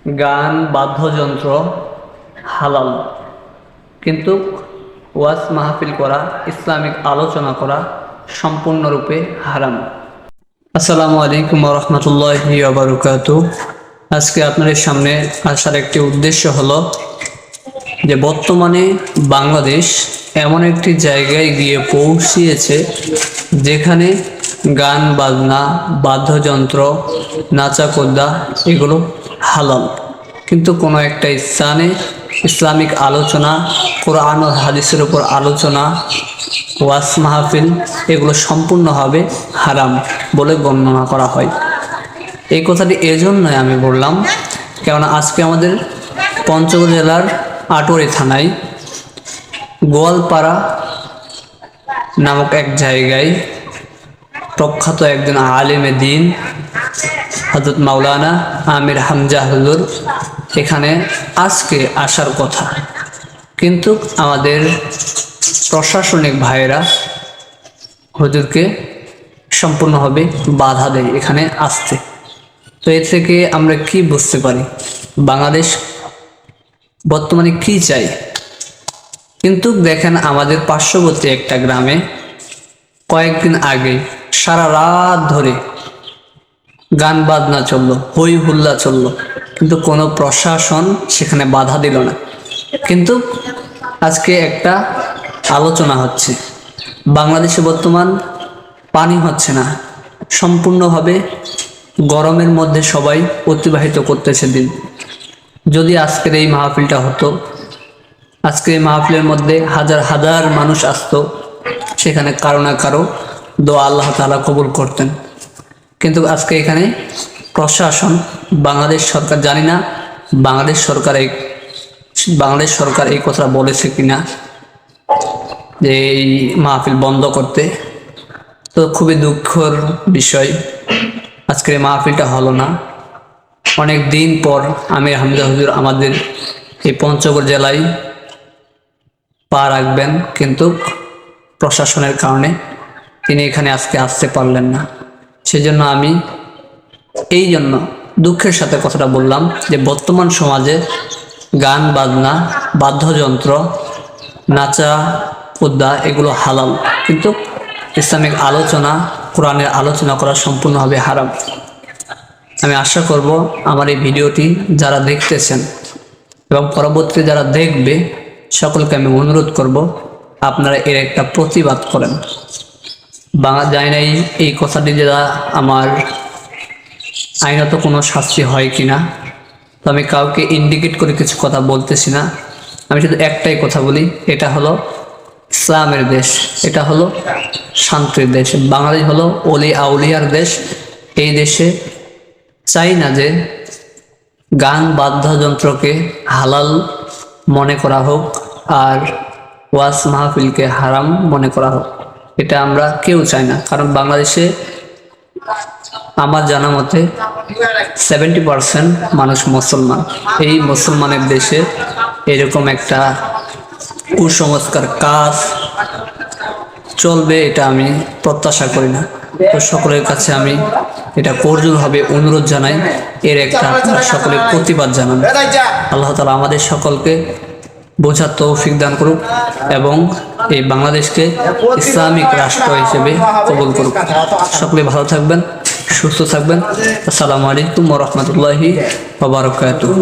গান বাদ্যযন্ত্র হালাল, কিন্তু ওয়াজ মাহফিল করা, ইসলামিক আলোচনা করা সম্পূর্ণরূপে হারাম। আসসালামু আলাইকুম ওয়া রাহমাতুল্লাহি ওয়া বারাকাতুহু। আজকে আপনাদের সামনে আসার একটি উদ্দেশ্য হলো যে বর্তমানে বাংলাদেশ এমন একটি জায়গায় গিয়ে পৌঁছিয়েছে যেখানে গান বাজনা, বাদ্যযন্ত্র, নাচাকোদ্দা এগুলো হালাল, কিন্তু কোনো একটা স্থানে ইসলামিক আলোচনা, কোরআন ও হাদিসের উপর আলোচনা, ওয়াজ মাহফিল এগুলো সম্পূর্ণভাবে হারাম বলে বর্ণনা করা হয়। এই কথাটি এজন্যই আমি বললাম, কেননা আজকে আমাদের পঞ্চগড় জেলার আটোয়ারী থানায় গোয়ালপাড়া নামক এক জায়গায় প্রখ্যাত একজন আলেমে দিন হযরত মাওলানা আমির হামজা হুজুর এখানে আজকে আসার কথা, কিন্তু আমাদের প্রশাসনিক ভাইয়েরা হুজুরকে সম্পূর্ণভাবে বাধা দেয় এখানে আসতে। তো এ থেকে আমরা কি বুঝতে পারি বাংলাদেশ বর্তমানে কি চাই? কিন্তু দেখেন, আমাদের পার্শ্ববর্তী একটা গ্রামে কয়েকদিন আগে সারা রাত ধরে গান বাজনা চললো, হই হুল্লা চললো, কিন্তু কোনো প্রশাসন সেখানে বাধা দিল না। কিন্তু আজকে একটা আলোচনা হচ্ছে, বাংলাদেশে বর্তমান পানি হচ্ছে না, সম্পূর্ণভাবে গরমের মধ্যে সবাই অতিবাহিত করতেছে দিন। যদি আজকের এই মাহফিলটা হতো, আজকে এই মাহফিলের মধ্যে হাজার হাজার মানুষ আসতো, সেখানে কারো না কারো দোয়া আল্লাহ তাআলা কবুল করতেন। কিন্তু আজকে এখানে প্রশাসন, বাংলাদেশ সরকার, জানি না বাংলাদেশ সরকার এই কথা বলেছে কিনা যে এই মাহফিল বন্ধ করতে। তো খুবই দুঃখের বিষয়, আজকের এই মাহফিলটা হলো না। অনেক দিন পর আমির হামজা হুজুর আমাদের এই পঞ্চগড় জেলায় পা রাখবেন, কিন্তু প্রশাসনের কারণে তিনি এখানে আজকে আসতে পারলেন না। সেজন্য আমি এই জন্য দুঃখের সাথে কথাটা বললাম যে বর্তমান সমাজে গান বাজনা, বাদ্যযন্ত্র, নাচা কুদ্দা এগুলো হালাল, কিন্তু ইসলামিক আলোচনা, কোরআনের আলোচনা করা সম্পূর্ণভাবে হারাম। আমি আশা করব আমার এই ভিডিওটি যারা দেখতেছেন এবং পরবর্তীতে যারা দেখবে, সকলকে আমি অনুরোধ করব আপনারা এর একটা প্রতিবাদ করেন। জানি না এই কথাটি যারা আমার আইনত কোনো শাস্তি হয় কিনা, তো আমি কাউকে ইন্ডিকেট করে কিছু কথা বলতেছি না। আমি শুধু একটাই কথা বলি, এটা হলো ইসলামের দেশ, এটা হলো শান্তির দেশ। বাংলাদেশ হলো ওলি আউলিয়ার দেশ। এই দেশে চাই না যে গান বাদ্যযন্ত্রকে হালাল মনে করা হোক আর ওয়াজ মাহফিলকে হারাম মনে করা হোক, এটা আমরা কেউ চাই না। কারণ বাংলাদেশে আমার জানা মতে 70% মানুষ মুসলমান। এই মুসলমানের দেশে এরকম একটা কুসংস্কার কাজ চলবে এটা আমি প্রত্যাশা করি না। তো সকলের কাছে আমি এটা করজোড়ভাবে অনুরোধ জানাই, এর একটা সকলে প্রতিবাদ জানান। আল্লাহ তাআলা আমাদের সকলকে বোঝার তৌফিক দান করুক এবং এই বাংলাদেশকে ইসলামিক রাষ্ট্র হিসেবে কবুল করুক। সকলে ভালো থাকবেন, সুস্থ থাকবেন। আসসালামু আলাইকুম ওয়া রাহমাতুল্লাহি ওয়া বারাকাতুহু।